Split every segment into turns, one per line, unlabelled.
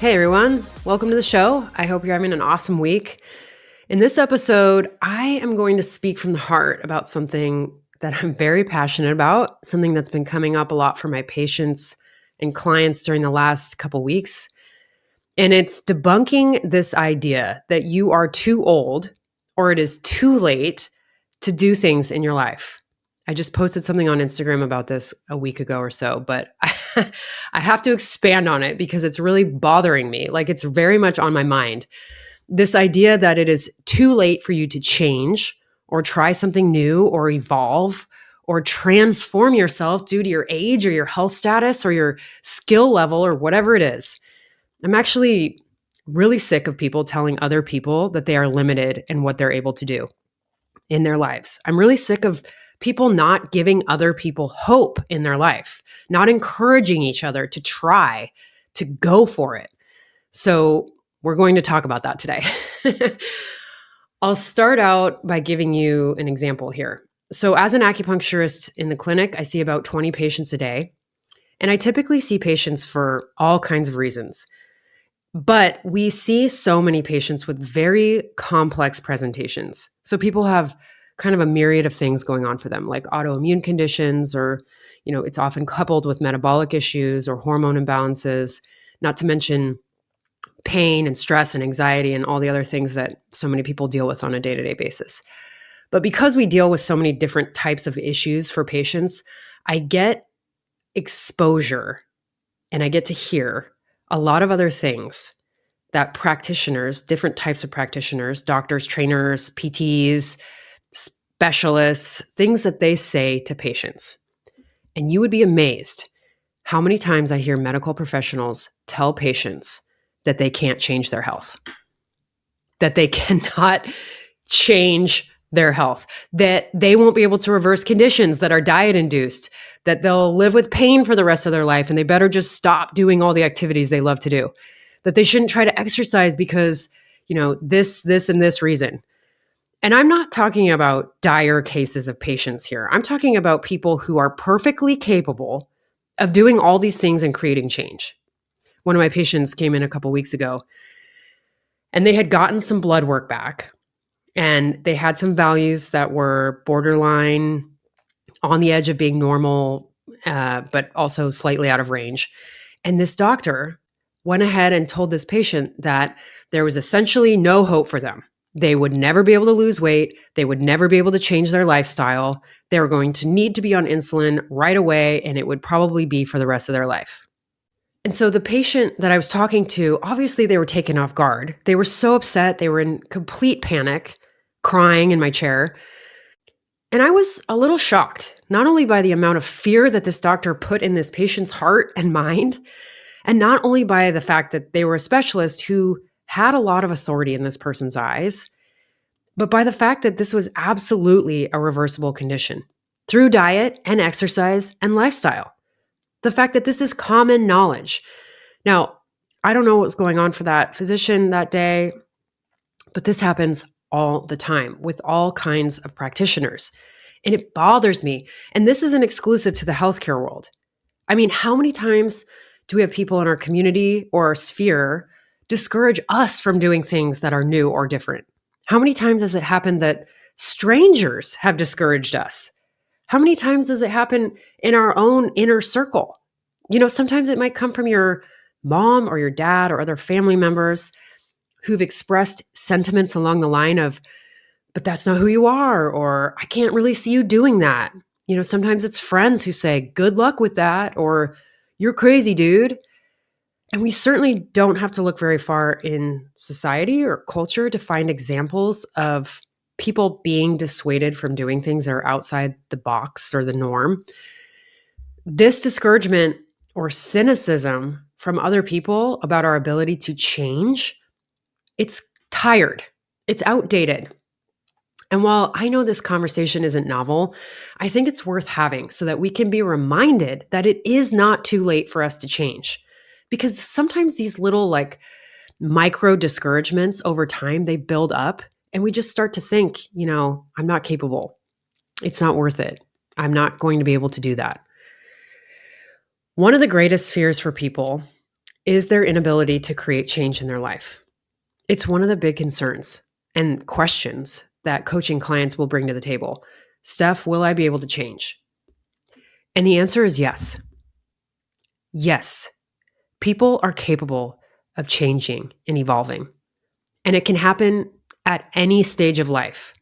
Hey everyone, welcome to the show. I hope you're having an awesome week. In this episode, I am going to speak from the heart about something that I'm very passionate about, something that's been coming up a lot for my patients and clients during the last couple weeks. And it's debunking this idea that you are too old or it is too late to do things in your life. I just posted something on Instagram about this a week ago or so, but I have to expand on it because it's really bothering me. Like it's very much on my mind. This idea that it is too late for you to change or try something new or evolve or transform yourself due to your age or your health status or your skill level or whatever it is. I'm actually really sick of people telling other people that they are limited in what they're able to do in their lives. I'm really sick of people not giving other people hope in their life, not encouraging each other to try, to go for it. So we're going to talk about that today. I'll start out by giving you an example here. So as an acupuncturist in the clinic, I see about 20 patients a day, and I typically see patients for all kinds of reasons. But we see so many patients with very complex presentations. So people have kind of a myriad of things going on for them, like autoimmune conditions, or, it's often coupled with metabolic issues or hormone imbalances, not to mention pain and stress and anxiety and all the other things that so many people deal with on a day-to-day basis. But because we deal with so many different types of issues for patients, I get exposure and I get to hear a lot of other things that practitioners, different types of practitioners, doctors, trainers, PTs, specialists, things that they say to patients. And you would be amazed how many times I hear medical professionals tell patients that they can't change their health, that they cannot change their health, that they won't be able to reverse conditions that are diet induced, that they'll live with pain for the rest of their life and they better just stop doing all the activities they love to do, that they shouldn't try to exercise because, this, and this reason. And I'm not talking about dire cases of patients here. I'm talking about people who are perfectly capable of doing all these things and creating change. One of my patients came in a couple weeks ago and they had gotten some blood work back and they had some values that were borderline on the edge of being normal, but also slightly out of range. And this doctor went ahead and told this patient that there was essentially no hope for them. They would never be able to lose weight. They would never be able to change their lifestyle. They were going to need to be on insulin right away, and it would probably be for the rest of their life. And so the patient that I was talking to, obviously they were taken off guard. They were so upset. They were in complete panic, crying in my chair. And I was a little shocked, not only by the amount of fear that this doctor put in this patient's heart and mind, and not only by the fact that they were a specialist who had a lot of authority in this person's eyes, but by the fact that this was absolutely a reversible condition through diet and exercise and lifestyle. The fact that this is common knowledge. Now, I don't know what was going on for that physician that day, but this happens all the time with all kinds of practitioners. And it bothers me. And this isn't exclusive to the healthcare world. I mean, how many times do we have people in our community or our sphere discourage us from doing things that are new or different? How many times has it happened that strangers have discouraged us? How many times does it happen in our own inner circle? Sometimes it might come from your mom or your dad or other family members who've expressed sentiments along the line of, but that's not who you are, or I can't really see you doing that. Sometimes it's friends who say, good luck with that, or you're crazy, dude. And we certainly don't have to look very far in society or culture to find examples of people being dissuaded from doing things that are outside the box or the norm. This discouragement or cynicism from other people about our ability to change, it's tired, it's outdated. And while I know this conversation isn't novel, I think it's worth having so that we can be reminded that it is not too late for us to change. Because sometimes these little micro discouragements over time, they build up and we just start to think, I'm not capable. It's not worth it. I'm not going to be able to do that. One of the greatest fears for people is their inability to create change in their life. It's one of the big concerns and questions that coaching clients will bring to the table. Steph, will I be able to change? And the answer is yes. Yes, people are capable of changing and evolving. And it can happen at any stage of life.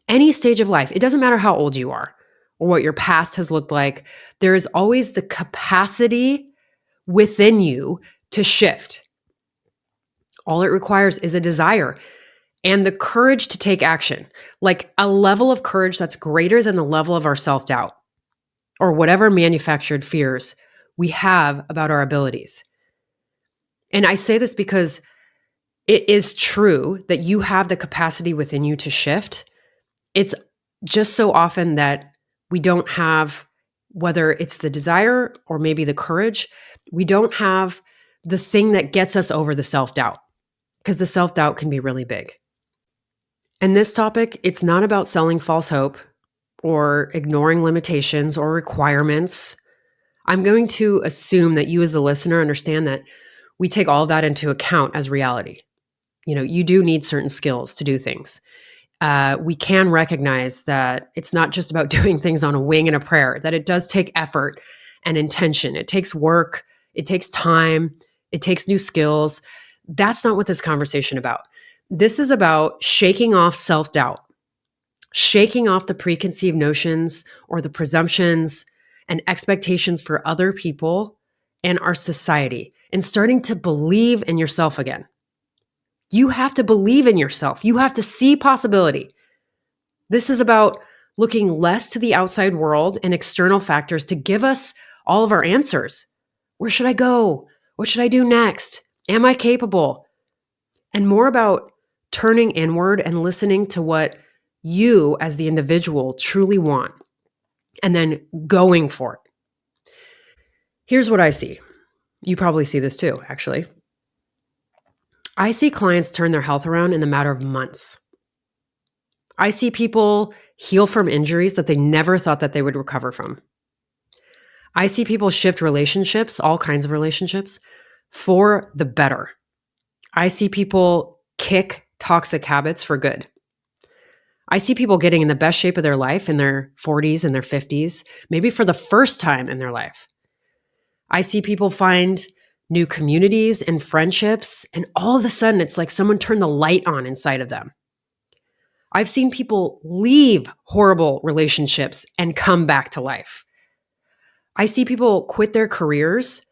Any stage of life. It doesn't matter how old you are or what your past has looked like. There is always the capacity within you to shift. All it requires is a desire and the courage to take action, like a level of courage that's greater than the level of our self-doubt or whatever manufactured fears we have about our abilities. And I say this because it is true that you have the capacity within you to shift. It's just so often that we don't have, whether it's the desire or maybe the courage, we don't have the thing that gets us over the self-doubt, because the self-doubt can be really big. And this topic, it's not about selling false hope or ignoring limitations or requirements. I'm going to assume that you as the listener understand that we take all of that into account as reality. You do need certain skills to do things. We can recognize that it's not just about doing things on a wing and a prayer, that it does take effort and intention. It takes work. It takes time. It takes new skills. That's not what this conversation about. This is about shaking off self-doubt, shaking off the preconceived notions or the presumptions and expectations for other people and our society, and starting to believe in yourself again. You have to believe in yourself. You have to see possibility. This is about looking less to the outside world and external factors to give us all of our answers. Where should I go? What should I do next? Am I capable? And more about turning inward and listening to what you as the individual truly want, and then going for it. Here's what I see. You probably see this too, actually. I see clients turn their health around in the matter of months. I see people heal from injuries that they never thought that they would recover from. I see people shift relationships, all kinds of relationships, for the better. I see people kick toxic habits for good. I see people getting in the best shape of their life in their 40s and their 50s, maybe for the first time in their life. I see people find new communities and friendships, and all of a sudden it's like someone turned the light on inside of them. I've seen people leave horrible relationships and come back to life. I see people quit their careers,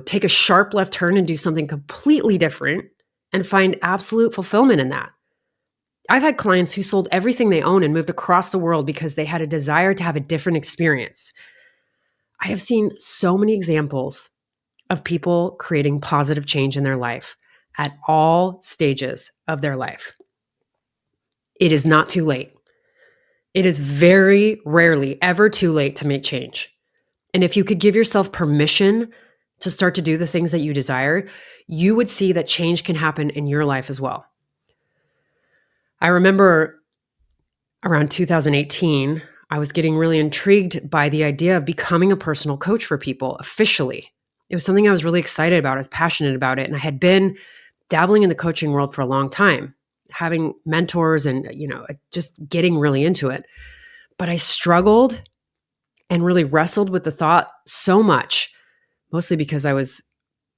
take a sharp left turn and do something completely different and find absolute fulfillment in that. I've had clients who sold everything they own and moved across the world because they had a desire to have a different experience. I have seen so many examples of people creating positive change in their life at all stages of their life. It is not too late. It is very rarely ever too late to make change. And if you could give yourself permission to start to do the things that you desire, you would see that change can happen in your life as well. I remember around 2018, I was getting really intrigued by the idea of becoming a personal coach for people officially. It was something I was really excited about. I was passionate about it. And I had been dabbling in the coaching world for a long time, having mentors and, just getting really into it. But I struggled and really wrestled with the thought so much, mostly because I was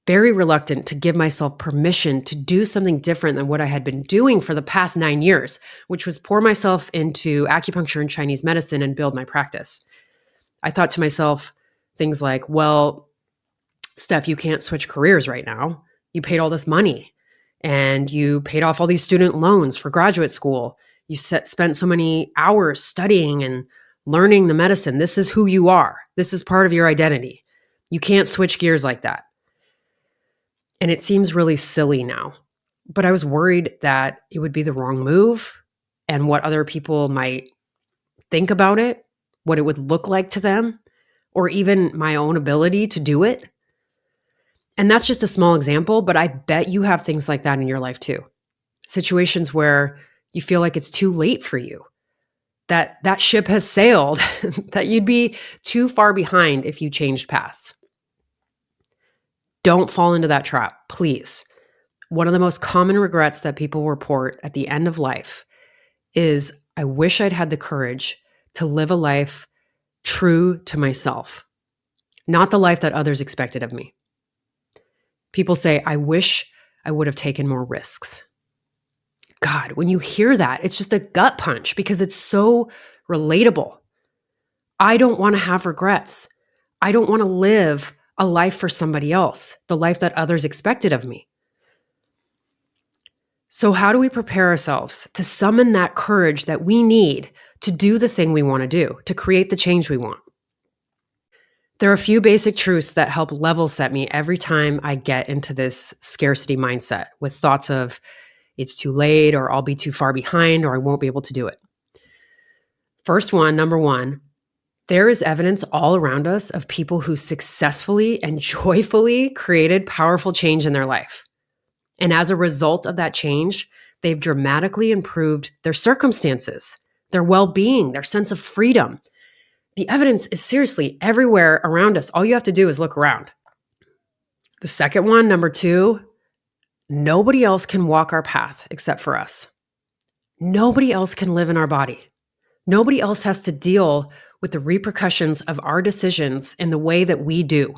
very reluctant to give myself permission to do something different than what I had been doing for the past 9 years, which was pour myself into acupuncture and Chinese medicine and build my practice. I thought to myself things like, well, Steph, you can't switch careers right now. You paid all this money and you paid off all these student loans for graduate school. You spent so many hours studying and learning the medicine. This is who you are. This is part of your identity. You can't switch gears like that. And it seems really silly now, but I was worried that it would be the wrong move and what other people might think about it, what it would look like to them, or even my own ability to do it. And that's just a small example, but I bet you have things like that in your life too. Situations where you feel like it's too late for you, that ship has sailed, that you'd be too far behind if you changed paths. Don't fall into that trap, please. One of the most common regrets that people report at the end of life is, I wish I'd had the courage to live a life true to myself, not the life that others expected of me. People say, I wish I would have taken more risks. God, when you hear that, it's just a gut punch because it's so relatable. I don't want to have regrets. I don't want to live a life for somebody else, the life that others expected of me. So how do we prepare ourselves to summon that courage that we need to do the thing we want to do, to create the change we want? There are a few basic truths that help level set me every time I get into this scarcity mindset with thoughts of it's too late, or I'll be too far behind, or I won't be able to do it. First one, number one, there is evidence all around us of people who successfully and joyfully created powerful change in their life. And as a result of that change, they've dramatically improved their circumstances, their well-being, their sense of freedom. The evidence is seriously everywhere around us. All you have to do is look around. The second one, number two, nobody else can walk our path except for us. Nobody else can live in our body. Nobody else has to deal with the repercussions of our decisions in the way that we do.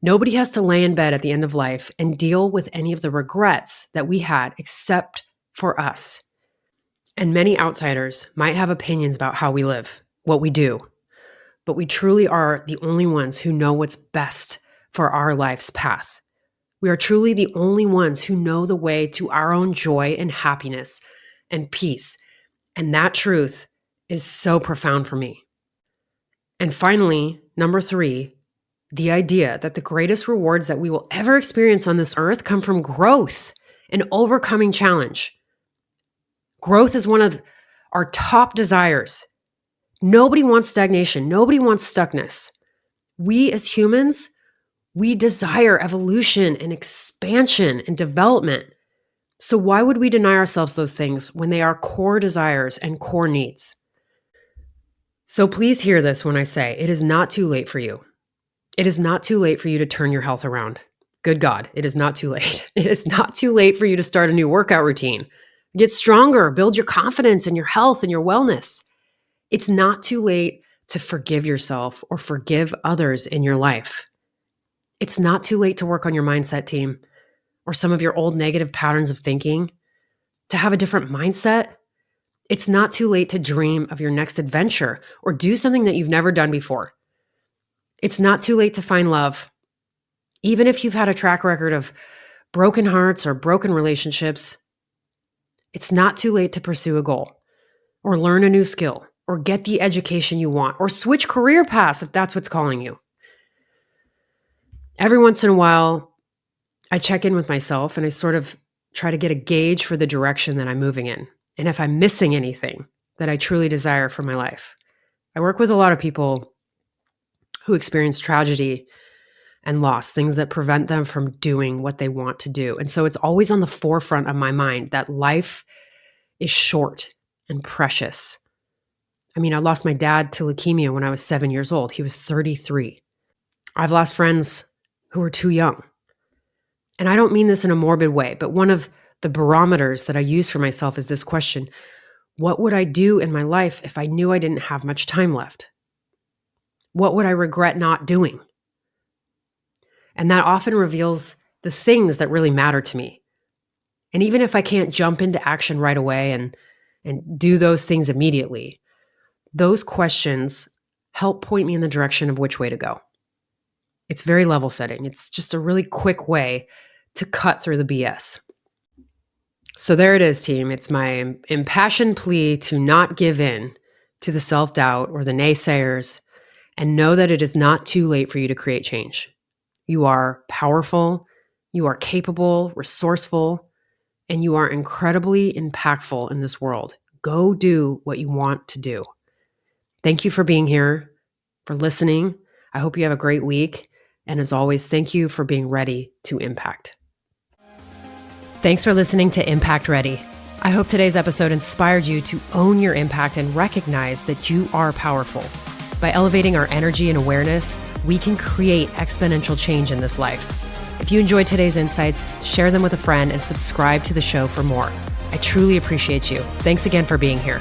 Nobody has to lay in bed at the end of life and deal with any of the regrets that we had except for us. And many outsiders might have opinions about how we live, what we do, but we truly are the only ones who know what's best for our life's path. We are truly the only ones who know the way to our own joy and happiness and peace. And that truth is so profound for me. And finally, number three, the idea that the greatest rewards that we will ever experience on this earth come from growth and overcoming challenge. Growth is one of our top desires. Nobody wants stagnation. Nobody wants stuckness. We as humans, we desire evolution and expansion and development. So why would we deny ourselves those things when they are core desires and core needs? So please hear this when I say it is not too late for you. It is not too late for you to turn your health around. Good God, it is not too late. It is not too late for you to start a new workout routine. Get stronger, build your confidence in your health and your wellness. It's not too late to forgive yourself or forgive others in your life. It's not too late to work on your mindset, team, or some of your old negative patterns of thinking, to have a different mindset. It's not too late to dream of your next adventure or do something that you've never done before. It's not too late to find love. Even if you've had a track record of broken hearts or broken relationships, it's not too late to pursue a goal or learn a new skill or get the education you want or switch career paths if that's what's calling you. Every once in a while, I check in with myself and I sort of try to get a gauge for the direction that I'm moving in and if I'm missing anything that I truly desire for my life. I work with a lot of people who experience tragedy and loss, things that prevent them from doing what they want to do. And so it's always on the forefront of my mind that life is short and precious. I mean, I lost my dad to leukemia when I was 7 years old. He was 33. I've lost friends who were too young. And I don't mean this in a morbid way, but one of the barometers that I use for myself is this question: what would I do in my life if I knew I didn't have much time left? What would I regret not doing? And that often reveals the things that really matter to me. And even if I can't jump into action right away and do those things immediately, those questions help point me in the direction of which way to go. It's very level setting. It's just a really quick way to cut through the BS. So there it is, team. It's my impassioned plea to not give in to the self-doubt or the naysayers and know that it is not too late for you to create change. You are powerful, you are capable, resourceful, and you are incredibly impactful in this world. Go do what you want to do. Thank you for being here, for listening. I hope you have a great week. And as always, thank you for being ready to impact. Thanks for listening to Impact Ready. I hope today's episode inspired you to own your impact and recognize that you are powerful. By elevating our energy and awareness, we can create exponential change in this life. If you enjoyed today's insights, share them with a friend and subscribe to the show for more. I truly appreciate you. Thanks again for being here.